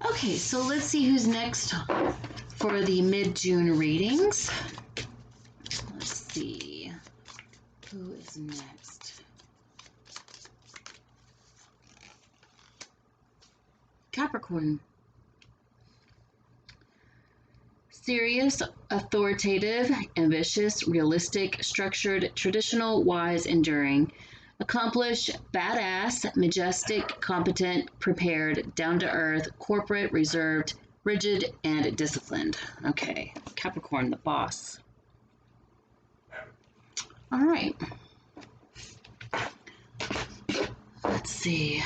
Okay, so let's see who's next for the mid-June readings. Let's see who is next. Capricorn. Serious, authoritative, ambitious, realistic, structured, traditional, wise, enduring. Accomplished, badass, majestic, competent, prepared, down-to-earth, corporate, reserved, rigid, and disciplined. Okay, Capricorn, the boss. All right. Let's see.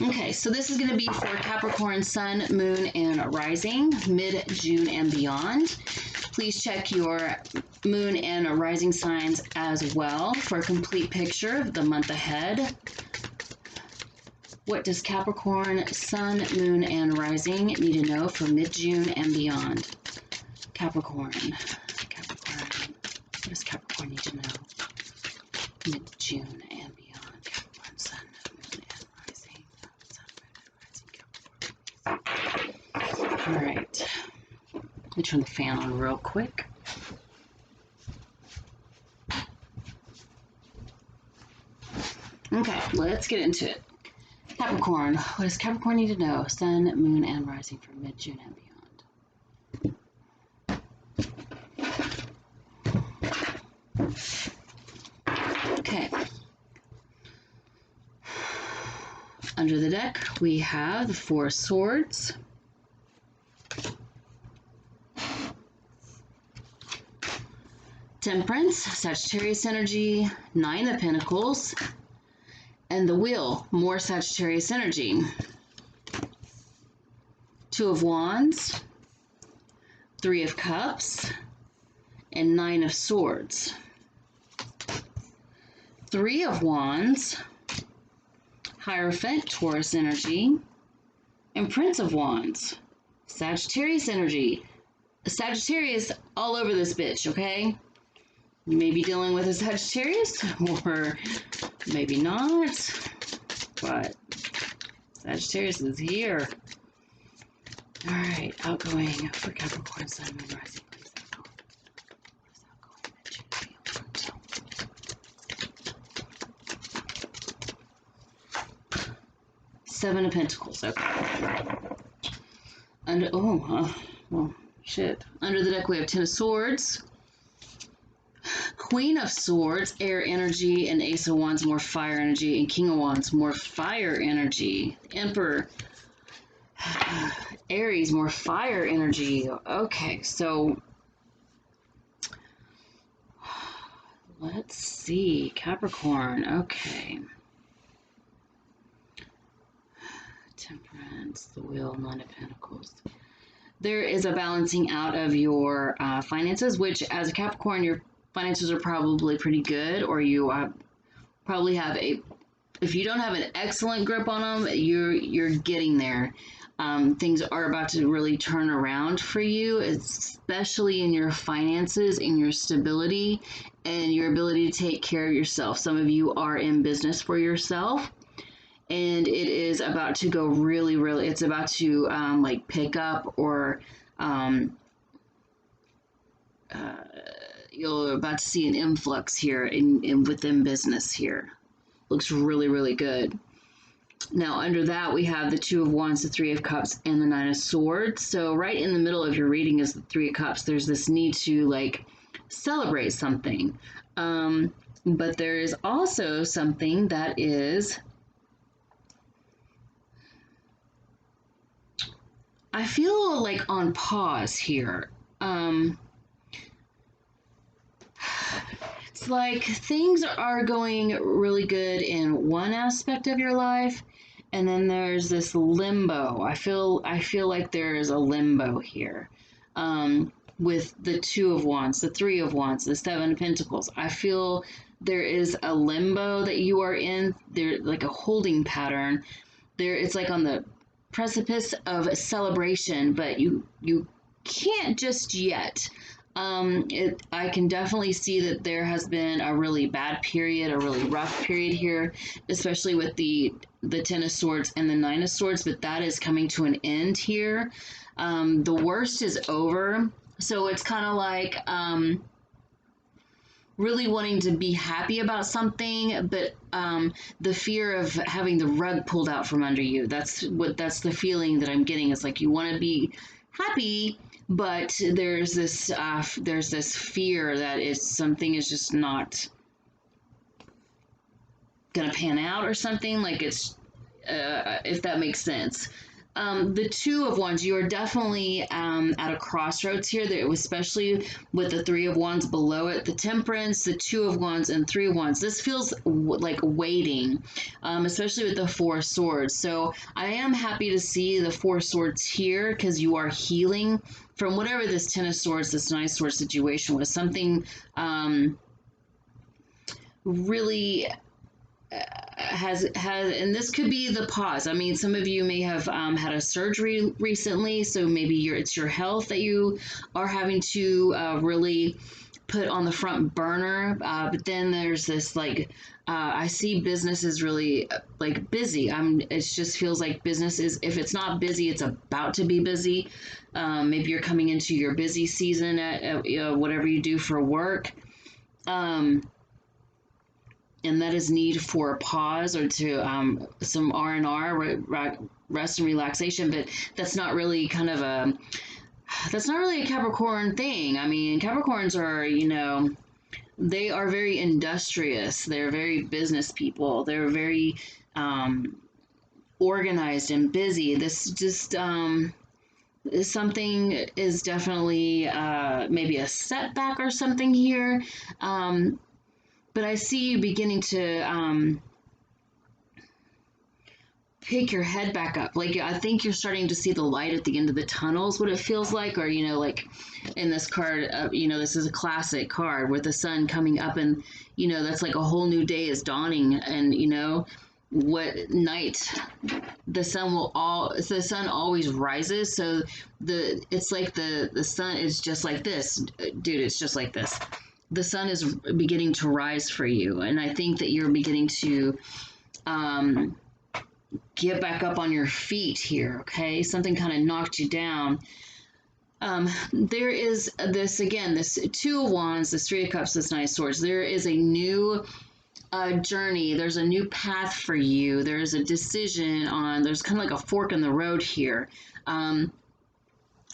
Okay, so this is going to be for Capricorn, Sun, Moon, and Rising, mid-June and beyond. Please check your Moon and Rising signs as well for a complete picture of the month ahead. What does Capricorn, Sun, Moon, and Rising need to know for mid-June and beyond? Capricorn. What does Capricorn need to know? Mid-June and beyond. Capricorn, Sun, Moon, and Rising. Sun, Moon, and Rising, Capricorn. All right. Let me turn the fan on real quick. Okay, let's get into it. Capricorn. What does Capricorn need to know? Sun, Moon, and Rising for mid-June and beyond. Okay. Under the deck, we have the Four of Swords. Temperance, Sagittarius energy, Nine of Pentacles, and the Wheel, more Sagittarius energy. Two of Wands, Three of Cups, and Nine of Swords. Three of Wands, Hierophant, Taurus energy, and Prince of Wands, Sagittarius energy. Sagittarius all over this bitch, okay? You may be dealing with a Sagittarius, or maybe not, but Sagittarius is here. All right, outgoing for Capricorn, Sun, Moon, Rising, please. Seven of Pentacles, okay. Under, well, shit. Under the deck, we have Ten of Swords, Queen of Swords, air energy, and Ace of Wands, more fire energy, and King of Wands, more fire energy. Emperor, Aries, more fire energy. Okay, so let's see. Capricorn, okay. Temperance, the Wheel, Nine of Pentacles. There is a balancing out of your finances, which as a Capricorn, your finances are probably pretty good, or you probably have if you don't have an excellent grip on them, you're getting there. Things are about to really turn around for you, especially in your finances, in your stability, and your ability to take care of yourself. Some of you are in business for yourself, and it is about to go really, really, it's about to like pick up, or you're about to see an influx here in within business here. Looks really, really good. Now, under that, we have the Two of Wands, the Three of Cups, and the Nine of Swords. So right in the middle of your reading is the Three of Cups. There's this need to, like, celebrate something. But there is also something that is, I feel like, on pause here. It's like things are going really good in one aspect of your life, and then there's this limbo. I feel like there is a limbo here, with the Two of Wands, the Three of Wands, the Seven of Pentacles. I feel there is a limbo that you are in. There, like a holding pattern. There, it's like on the precipice of a celebration, but you can't just yet. I can definitely see that there has been a really bad period, a really rough period here, especially with the Ten of Swords and the Nine of Swords, but that is coming to an end here. The worst is over. So it's kind of like really wanting to be happy about something, but the fear of having the rug pulled out from under you. That's the feeling that I'm getting. It's like you want to be happy, but there's this fear that something is just not gonna pan out or something. Like it's if that makes sense. The Two of Wands, you are definitely at a crossroads here, especially with the Three of Wands below it, the Temperance, the Two of Wands, and Three of Wands. This feels like waiting, especially with the Four of Swords. So I am happy to see the Four of Swords here because you are healing from whatever this Ten of Swords, this Nine of Swords situation was. Something really has and this could be the pause. I mean, some of you may have had a surgery recently, so maybe it's your health that you are having to really put on the front burner. But then there's this like I see business is really like busy. It just feels like business is, if it's not busy, it's about to be busy. Maybe you're coming into your busy season at whatever you do for work. And that is need for a pause or to some R&R, rest and relaxation, but that's not really that's not really a Capricorn thing. I mean, Capricorns are, they are very industrious. They're very business people. They're very organized and busy. This just something is definitely maybe a setback or something here. But I see you beginning to pick your head back up. Like, I think you're starting to see the light at the end of the tunnel is what it feels like. Or, like in this card, this is a classic card with the sun coming up and, that's like a whole new day is dawning. And, what night the sun always rises. So it's like the sun is just like this, dude. It's just like this. The sun is beginning to rise for you. And I think that you're beginning to get back up on your feet here, okay? Something kind of knocked you down. There is this Two of Wands, this Three of Cups, this Nine of Swords. There is a new journey. There's a new path for you. There's a decision there's kind of like a fork in the road here.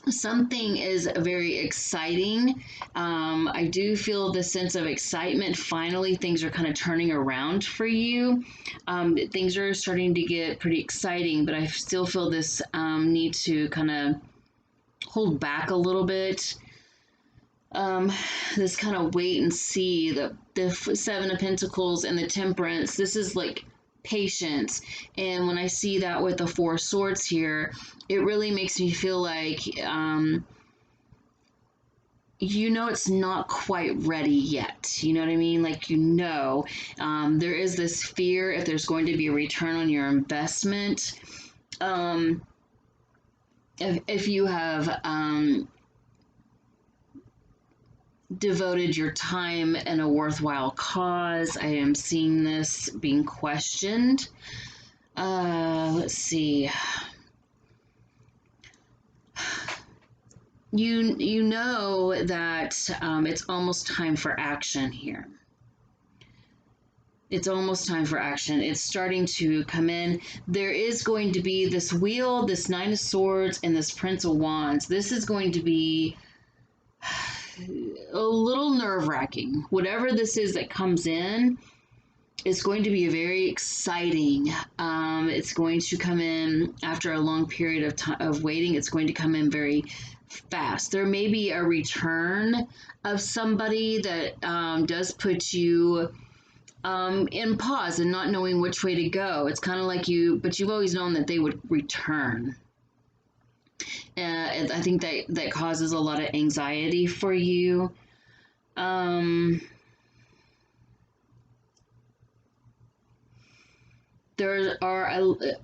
Something is very exciting. I do feel the sense of excitement. Finally, things are kind of turning around for you. Things are starting to get pretty exciting, but I still feel this need to kind of hold back a little bit. This kind of wait and see. The Seven of Pentacles and the Temperance. This is like patience. And when I see that with the Four Swords here, it really makes me feel like it's not quite ready yet. You know what I mean? Like, there is this fear if there's going to be a return on your investment. If you have devoted your time in a worthwhile cause, I am seeing this being questioned. Let's see. You know that it's almost time for action here. It's almost time for action. It's starting to come in. There is going to be this wheel, this Nine of Swords, and this Prince of Wands. This is going to be a little nerve-wracking. Whatever this is that comes in, it's going to be very exciting. It's going to come in after a long period of time of waiting. It's going to come in very fast. There may be a return of somebody that does put you in pause and not knowing which way to go. It's kind of like but you've always known that they would return. I think that causes a lot of anxiety for you. there are,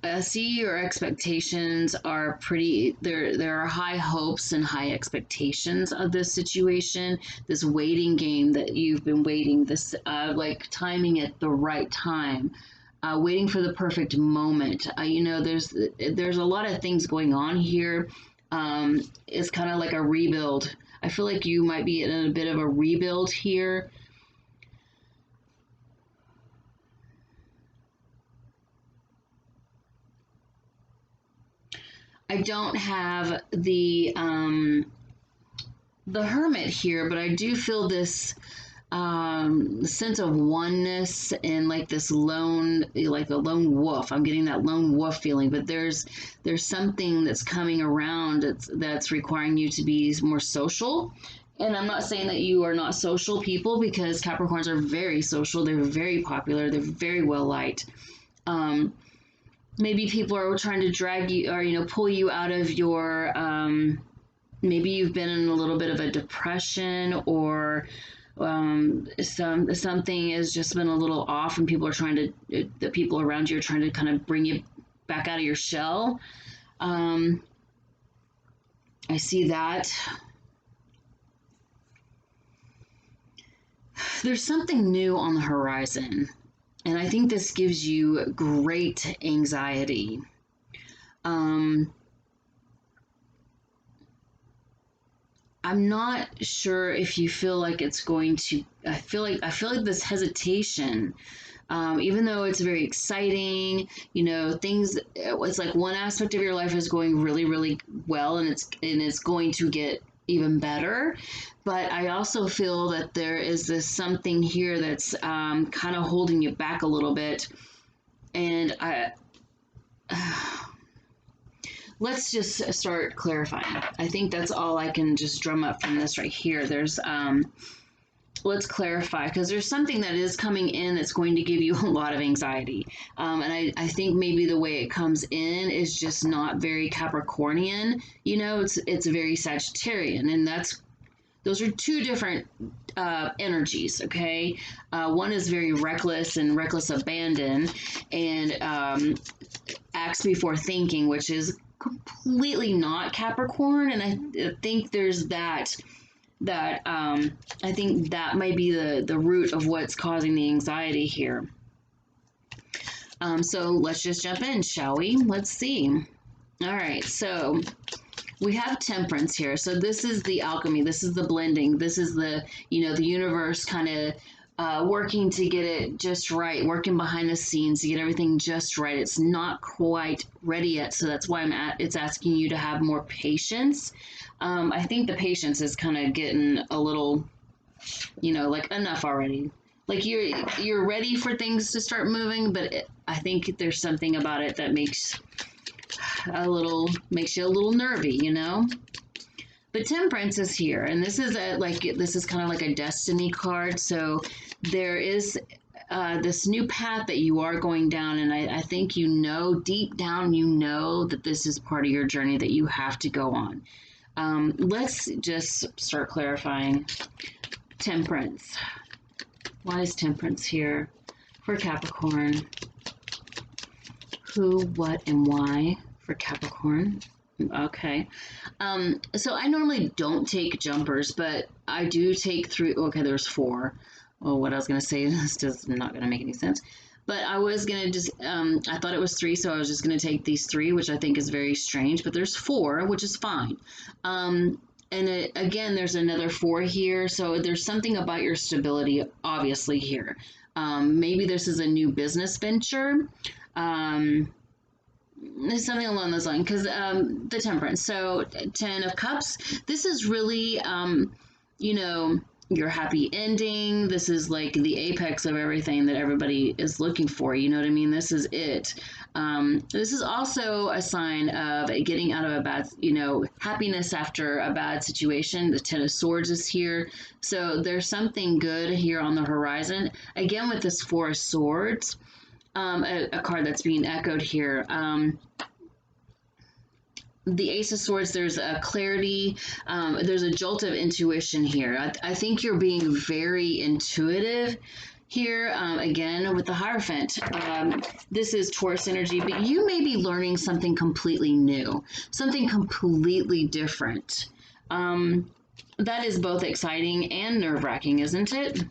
I see your expectations are pretty, there are high hopes and high expectations of this situation, this waiting game that you've been waiting, this like timing at the right time, waiting for the perfect moment. You know, there's a lot of things going on here. It's kind of like a rebuild. I feel like you might be in a bit of a rebuild here. I don't have the Hermit here, but I do feel this sense of oneness and like this lone, like a lone wolf. I'm getting that lone wolf feeling, but there's something that's coming around that's requiring you to be more social. And I'm not saying that you are not social people, because Capricorns are very social. They're very popular. They're very well liked. Maybe people are trying to drag you, or pull you out of your maybe you've been in a little bit of a depression, or something has just been a little off, and people are trying to, the people around you are trying to kind of bring you back out of your shell. I see that. There's something new on the horizon, and I think this gives you great anxiety. I'm not sure if you feel like it's going to. I feel like this hesitation, even though it's very exciting, things. It's like one aspect of your life is going really, really well, and it's going to get even better. But I also feel that there is this something here that's kind of holding you back a little bit, and let's just start clarifying. I think that's all I can just drum up from this right here. There's let's clarify, because there's something that is coming in that's going to give you a lot of anxiety, and I think maybe the way it comes in is just not very Capricornian. It's very Sagittarian, and those are two different energies. Okay, one is very reckless and reckless abandon, and acts before thinking, which is completely not Capricorn. And I think there's that I think that might be the root of what's causing the anxiety here. So let's just jump in, shall we? Let's see. All right, so we have Temperance here. So this is the alchemy. This is the blending. This is the the universe kind of working to get it just right, working behind the scenes to get everything just right. It's not quite ready yet, so that's why it's asking you to have more patience. I think the patience is kind of getting a little, like enough already. Like you're ready for things to start moving, but I think there's something about it that makes you a little nervy. But Temperance is here, and this is kind of like a destiny card. So there is this new path that you are going down, and I think deep down that this is part of your journey that you have to go on. Let's just start clarifying. Temperance. Why is Temperance here for Capricorn? Who, what, and why for Capricorn? Okay. So I normally don't take jumpers, but I do take 3. Okay, there's 4. Well, what I was going to say is just not going to make any sense. But I was going to just, I thought it was 3, so I was just going to take these 3, which I think is very strange. But there's 4, which is fine. And again, there's another 4 here. So there's something about your stability, obviously, here. Maybe this is a new business venture. Something along those lines, because the Temperance. So 10 of Cups. This is really, your happy ending. This is like the apex of everything that everybody is looking for. You know what I mean? This is it. This is also a sign of getting out of a bad, happiness after a bad situation. The 10 of Swords is here. So there's something good here on the horizon. Again, with this 4 of Swords, a card that's being echoed here. The Ace of Swords, there's a clarity, there's a jolt of intuition here. I think you're being very intuitive here, again, with the Hierophant, this is Taurus energy, but you may be learning something completely new, something completely different. That is both exciting and nerve-wracking, isn't it?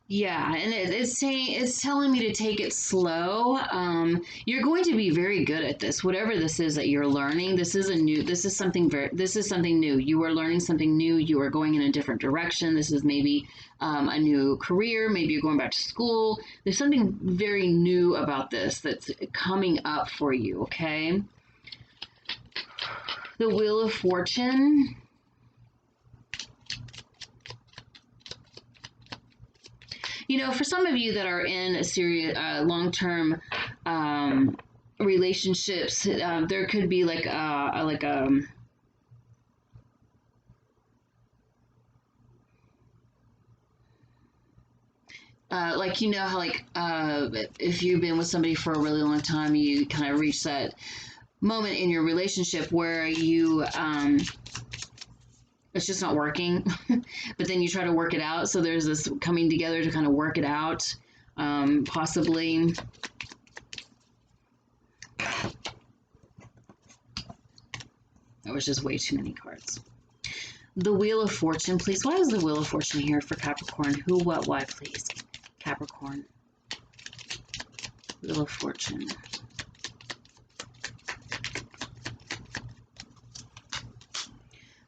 Yeah, and it's telling me to take it slow. You're going to be very good at this. Whatever this is that you're learning, this is something new. You are learning something new. You are going in a different direction. This is maybe a new career. Maybe you're going back to school. There's something very new about this that's coming up for you, okay? The Wheel of Fortune. You know, for some of you that are in a serious, long-term relationships, there could be like you know how if you've been with somebody for a really long time, you kind of reach that moment in your relationship where you it's just not working, but then you try to work it out. So there's this coming together to kind of work it out, possibly. That was just way too many cards. The Wheel of Fortune, please. Why is the Wheel of Fortune here for Capricorn? Who, what, why, please? Capricorn. Wheel of Fortune.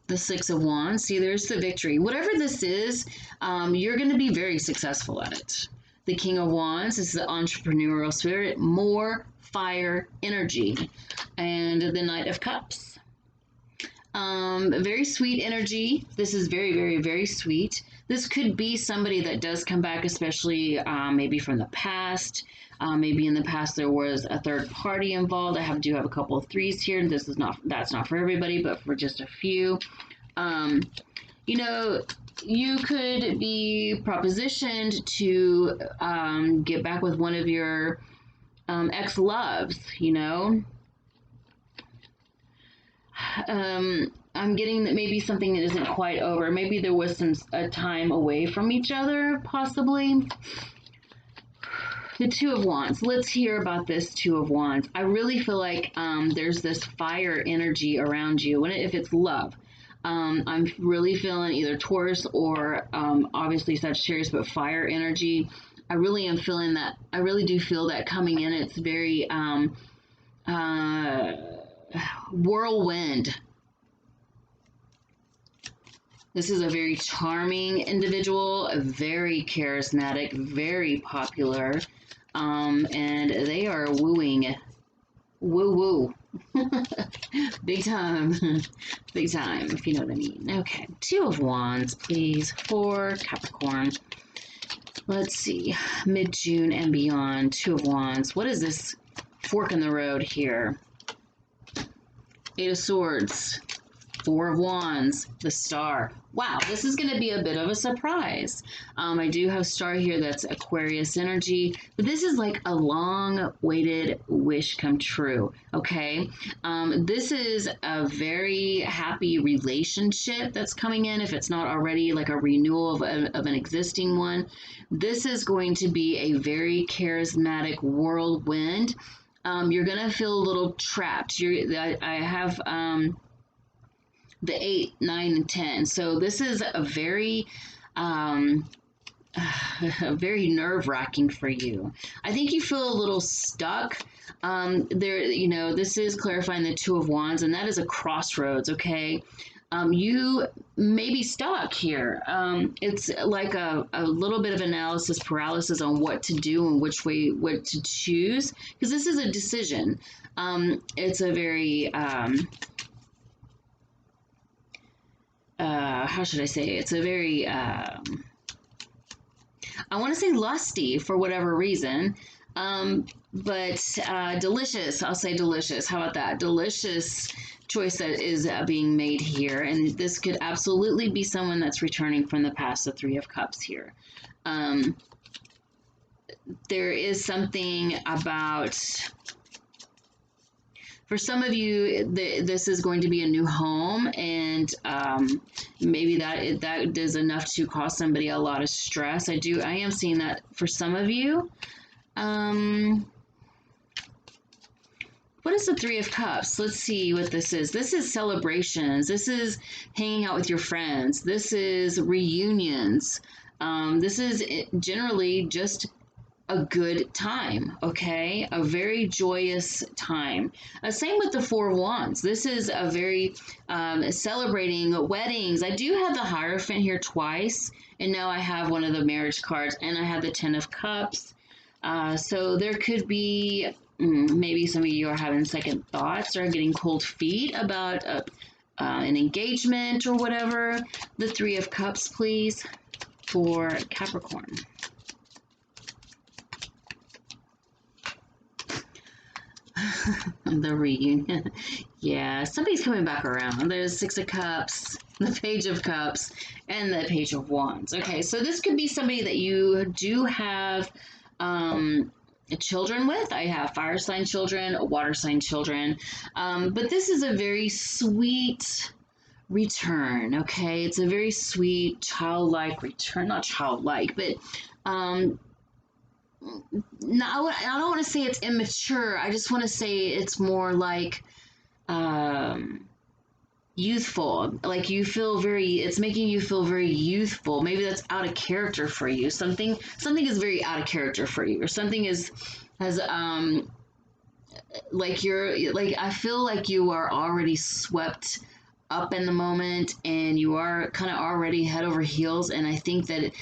The Six of Wands. See, there's the victory. Whatever this is, you're going to be very successful at it. The King of Wands is the entrepreneurial spirit, more fire energy. And the Knight of Cups. Very sweet energy. This is very, very, very sweet. This could be somebody that does come back, especially maybe from the past. Maybe in the past there was a third party involved. Do have a couple of threes here. That's not for everybody, but for just a few. You know, you could be propositioned to get back with one of your ex-loves, you know. I'm getting that maybe something that isn't quite over. Maybe there was a time away from each other, possibly. The Two of Wands. Let's hear about this Two of Wands. I really feel like there's this fire energy around you. If it's love, I'm really feeling either Taurus or obviously Sagittarius, but fire energy. I really am feeling that. I really do feel that coming in. It's very whirlwind. This is a very charming individual, very charismatic, very popular, and they are wooing, woo-woo, big time, big time, if you know what I mean. Okay, Two of Wands, please, for Capricorn. Let's see, mid-June and beyond, Two of Wands. What is this fork in the road here? Eight of Swords. Four of Wands, the Star. Wow, this is going to be a bit of a surprise. I do have Star here, that's Aquarius energy, but this is like a long-awaited wish come true, okay? This is a very happy relationship that's coming in, if it's not already like a renewal of an existing one. This is going to be a very charismatic whirlwind. You're going to feel a little trapped. I have... the 8, 9, and 10. So this is a very, very nerve-wracking for you. I think you feel a little stuck. You know, this is clarifying the Two of Wands, and that is a crossroads, okay? You may be stuck here. It's like a little bit of analysis paralysis on what to do and what to choose, because this is a decision. It's a very... how should I say? It's a very, I want to say lusty for whatever reason, but delicious. I'll say delicious. How about that? Delicious choice that is being made here. And this could absolutely be someone that's returning from the past, the Three of Cups here. There is something about For some of you, this is going to be a new home, and maybe that is enough to cause somebody a lot of stress. I am seeing that for some of you. What is the Three of Cups? Let's see what this is. This is celebrations. This is hanging out with your friends. This is reunions. This is generally just a good time, okay? A very joyous time. Same with the Four of Wands. This is a very celebrating weddings. I do have the Hierophant here twice, and now I have one of the marriage cards, and I have the Ten of Cups. So there could be, maybe some of you are having second thoughts or getting cold feet about an engagement or whatever. The Three of Cups, please, for Capricorn. The reunion. Yeah, somebody's coming back around. There's Six of Cups, the Page of Cups, and the Page of Wands. Okay, so this could be somebody that you do have children with. I have fire sign children, water sign children. But this is a very sweet return, okay? It's a very sweet, childlike return. Not childlike, but no, I don't want to say it's immature. I just want to say it's more like youthful. Like you feel it's making you feel very youthful. Maybe that's out of character for you. Something is very out of character for you, or something has like I feel like you are already swept up in the moment, and you are kind of already head over heels, and I think that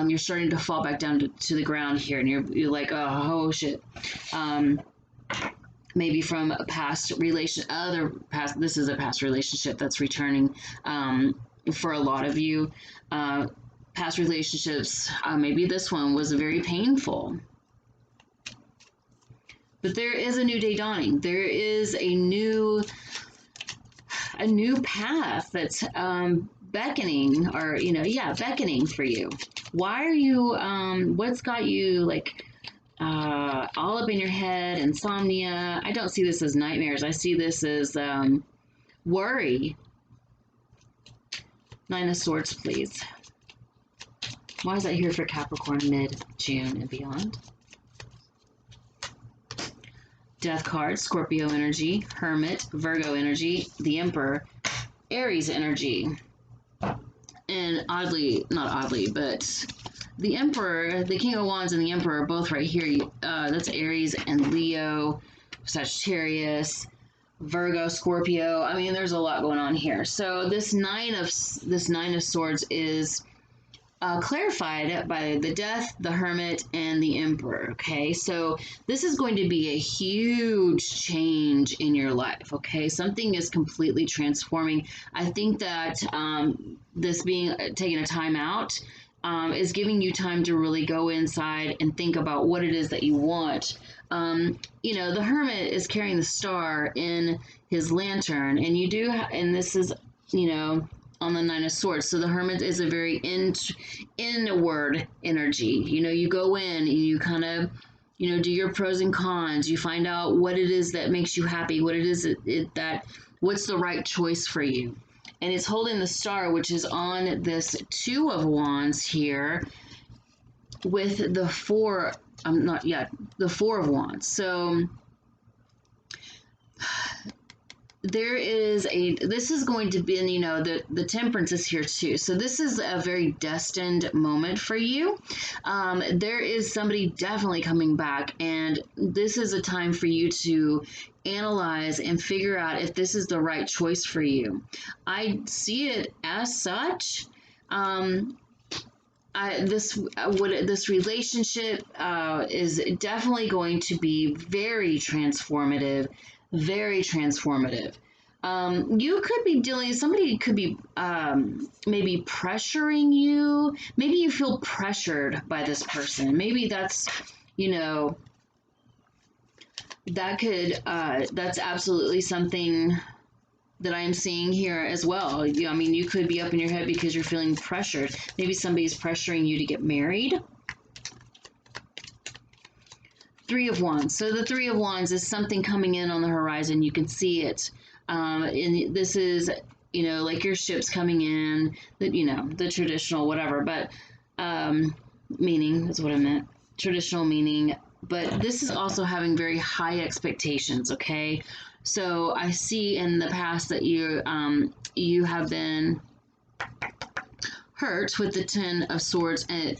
you're starting to fall back down to the ground here, and you're like, oh shit. Maybe from a past this is a past relationship that's returning for a lot of you. Past relationships, maybe this one was very painful. But there is a new day dawning. There is a new path that's beckoning, or beckoning for you. Why are you what's got you like all up in your head? Insomnia. I don't see this as nightmares. I see this as worry. Nine of Swords, please. Why is that here for Capricorn mid-June and beyond? Death card, Scorpio energy, Hermit, Virgo energy, the Emperor, Aries energy. And not oddly, but the Emperor, the King of Wands and the Emperor are both right here. That's Aries and Leo, Sagittarius, Virgo, Scorpio. I mean, there's a lot going on here. So this Nine of Swords is clarified by the Death, the Hermit, and the Emperor. Okay, so this is going to be a huge change in your life. Okay, something is completely transforming. I think that this taking a time out is giving you time to really go inside and think about what it is that you want. The Hermit is carrying the star in his lantern, and you do, and this is, on the Nine of Swords. So the Hermit is a very inward energy. You go in and you kind of, do your pros and cons. You find out what it is that makes you happy, what it is what's the right choice for you. And it's holding the star, which is on this Two of Wands here with the Four of Wands. So this is going to be, the Temperance is here too. So this is a very destined moment for you. There is somebody definitely coming back, and this is a time for you to analyze and figure out if this is the right choice for you. I see it as such. This relationship is definitely going to be very transformative. Very transformative. You could be somebody could be maybe pressuring you. Maybe you feel pressured by this person. Maybe that's, that's absolutely something that I'm seeing here as well. You could be up in your head because you're feeling pressured. Maybe somebody's pressuring you to get married. Three of Wands. So the Three of Wands is something coming in on the horizon. You can see it. And this is, you know, like your ships coming in, you know, the traditional whatever, but meaning is what I meant. Traditional meaning. But this is also having very high expectations, okay? So I see in the past that you have been hurt with the Ten of Swords and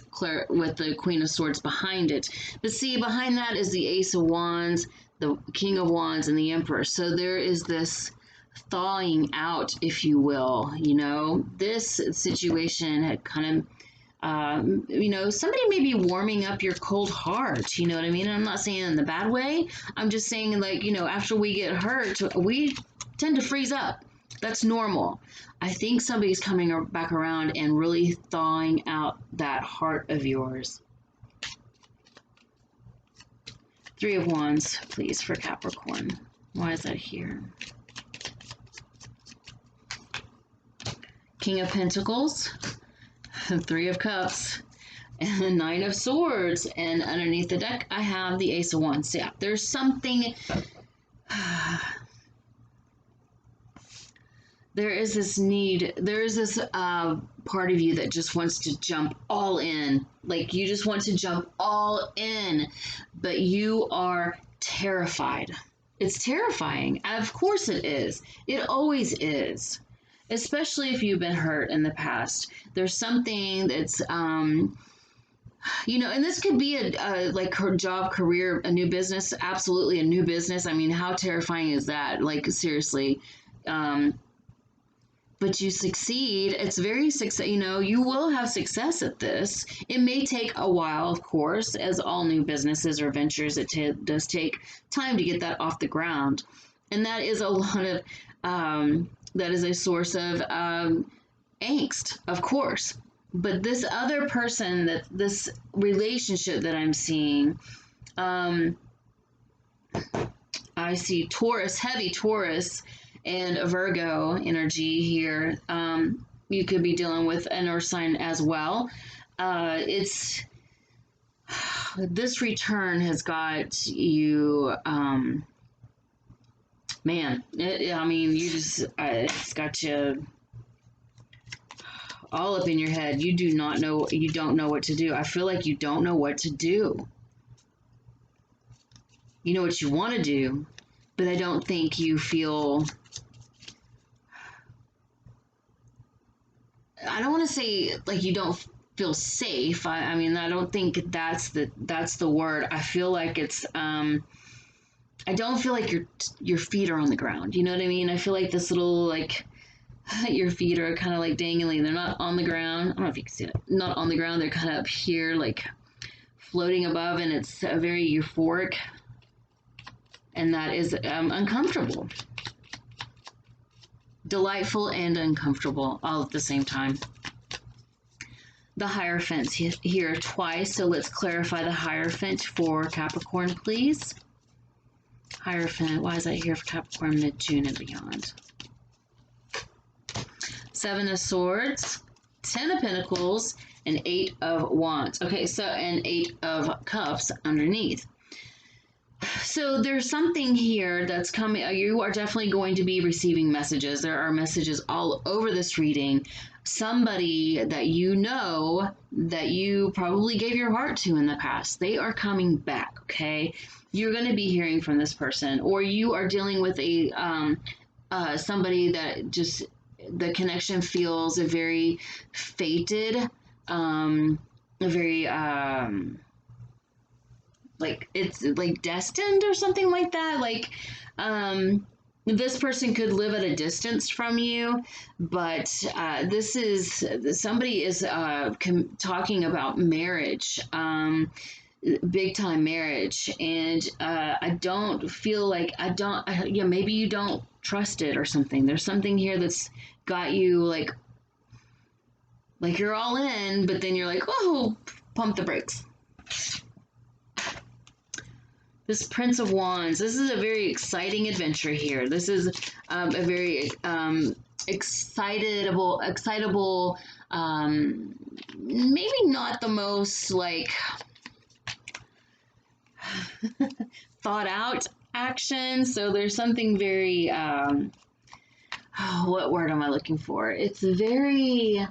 with the Queen of Swords behind it. But see, behind that is the Ace of Wands, the King of Wands, and the Emperor. So there is this thawing out, if you will. You know, this situation had kind of, you know, somebody may be warming up your cold heart. You know what I mean? And I'm not saying in the bad way. I'm just saying, like, you know, after we get hurt, we tend to freeze up. That's normal. I think somebody's coming back around and really thawing out that heart of yours. Three of Wands, please, for Capricorn. Why is that here? King of Pentacles, Three of Cups, and the Nine of Swords. And underneath the deck, I have the Ace of Wands. So yeah, there's something... there is this need, there is this part of you that just wants to jump all in. Like, you just want to jump all in, but you are terrified. It's terrifying. Of course it is. It always is. Especially if you've been hurt in the past. There's something that's, you know, and this could be a like her job, career, a new business. Absolutely a new business. I mean, how terrifying is that? Like, seriously. But you succeed. It's very success. You know, you will have success at this. It may take a while, of course, as all new businesses or ventures. It does take time to get that off the ground, and that is a lot of that is a source of angst, of course. But this other person, that this relationship that I'm seeing, I see Taurus, heavy Taurus, and a Virgo energy here. You could be dealing with an earth sign as well. It's this return has got you, man. I mean, you just it's got you all up in your head. You do not know. You don't know what to do. I feel like you don't know what to do. You know what you want to do, but I don't think you feel. I don't want to say like you don't feel safe. I mean, I don't think that's the word. I feel like it's I don't feel like your feet are on the ground. You know what I mean? I feel like this little, like, your feet are kind of like dangling. They're not on the ground. I don't know if you can see it. Not on the ground. They're kind of up here, like floating above, and it's very euphoric, and that is uncomfortable. Delightful and uncomfortable all at the same time. The Hierophant here twice, so let's clarify the Hierophant for Capricorn, please. Hierophant, why is that here for Capricorn, mid-June and beyond? Seven of Swords, Ten of Pentacles, and Eight of Wands. Okay, so, and Eight of Cups underneath. So there's something here that's coming. You are definitely going to be receiving messages. There are messages all over this reading. Somebody that you know that you probably gave your heart to in the past, they are coming back, okay? You're going to be hearing from this person, or you are dealing with a somebody that just, the connection feels very fated, very like it's like destined or something like that. Like this person could live at a distance from you, but this is, somebody is talking about marriage, big time marriage, and I don't feel like yeah, maybe you don't trust it or something. There's something here that's got you like you're all in, but then you're like, oh, pump the brakes. This Prince of Wands, this is a very exciting adventure here. This is a very excitable, maybe not the most, like, thought out action. So there's something very, what word am I looking for? It's very,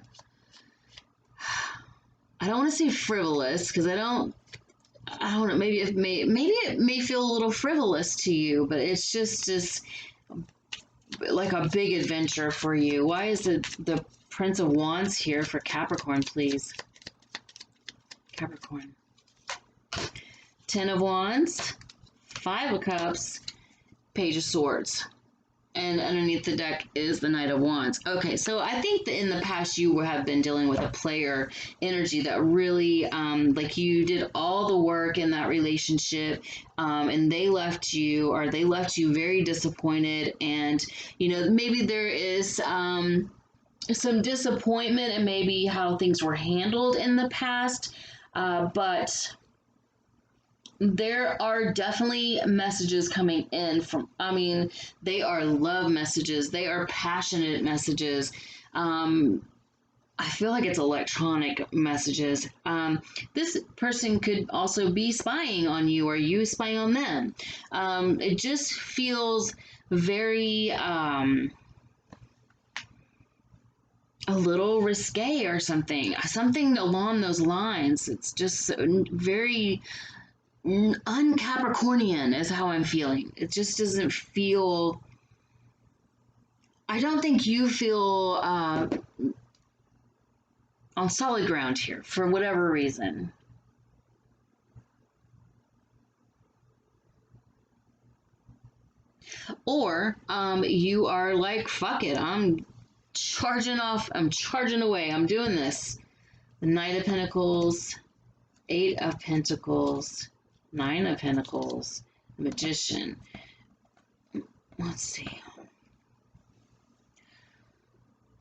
I don't want to say frivolous because I don't know. Maybe it may feel a little frivolous to you, but it's just like a big adventure for you. Why is it the Prince of Wands here for Capricorn, please? Capricorn. 10 of Wands, 5 of Cups, Page of Swords. And underneath the deck is the Knight of Wands. Okay, so I think that in the past you have been dealing with a player energy that really, like you did all the work in that relationship, and they left you very disappointed. And, you know, maybe there is some disappointment in maybe how things were handled in the past, but there are definitely messages coming in from, I mean, they are love messages. They are passionate messages. I feel like it's electronic messages. This person could also be spying on you or you spying on them. It just feels very, a little risque or something along those lines. It's just very un-Capricornian is how I'm feeling. It just doesn't feel, I don't think you feel on solid ground here for whatever reason. Or you are like, fuck it, I'm charging away, I'm doing this. The Knight of Pentacles, 8 of Pentacles, 9 of Pentacles, Magician. Let's see.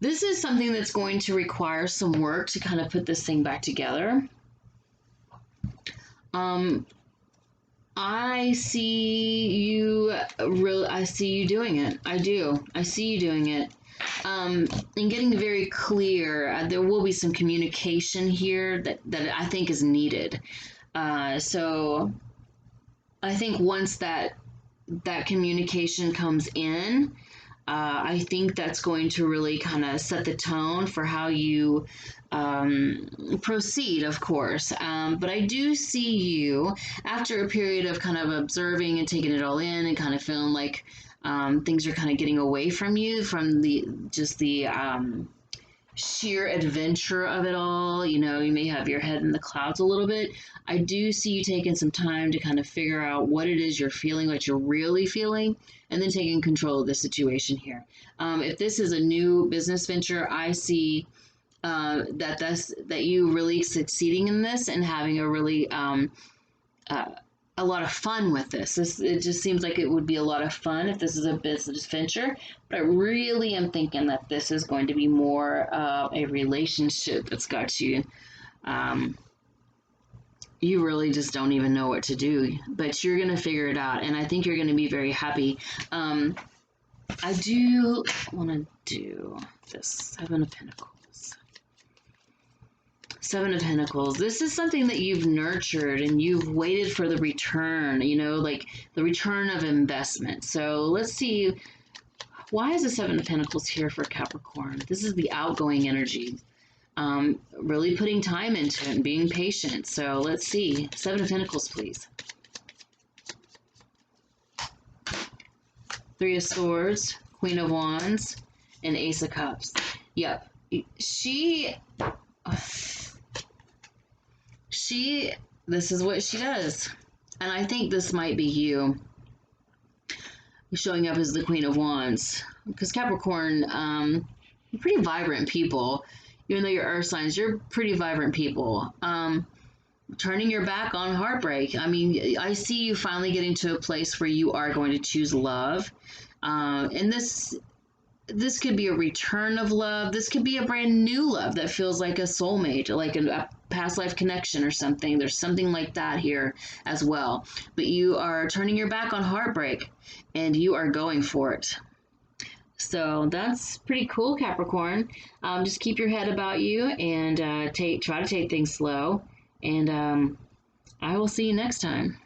This is something that's going to require some work to kind of put this thing back together. I see you doing it. I do. I see you doing it. And getting very clear. There will be some communication here that I think is needed. So I think once that communication comes in, I think that's going to really kind of set the tone for how you proceed, of course. But I do see you, after a period of kind of observing and taking it all in and kind of feeling like things are kind of getting away from you, from the sheer adventure of it all. You know, you may have your head in the clouds a little bit. I do see you taking some time to kind of figure out what it is you're feeling, what you're really feeling, and then taking control of the situation here. If this is a new business venture, I see that you really succeeding in this and having a really a lot of fun with this. It just seems like it would be a lot of fun if this is a business venture, but I really am thinking that this is going to be more of a relationship that's got you. You really just don't even know what to do, but you're going to figure it out, and I think you're going to be very happy. I do want to do this 7 of Pentacles. 7 of Pentacles. This is something that you've nurtured and you've waited for the return, you know, like the return of investment. So let's see, why is the 7 of Pentacles here for Capricorn? This is the outgoing energy. Really putting time into it and being patient. So let's see. 7 of Pentacles, please. 3 of Swords, Queen of Wands, and Ace of Cups. Yep. This is what she does. And I think this might be you showing up as the Queen of Wands. Because Capricorn, you're pretty vibrant people. Even though you're earth signs, you're pretty vibrant people. Turning your back on heartbreak. I mean, I see you finally getting to a place where you are going to choose love. And this could be a return of love. This could be a brand new love that feels like a soulmate, like a past life connection or something. There's something like that here as well. But you are turning your back on heartbreak and you are going for it. So that's pretty cool, Capricorn. Just keep your head about you and try to take things slow. And I will see you next time.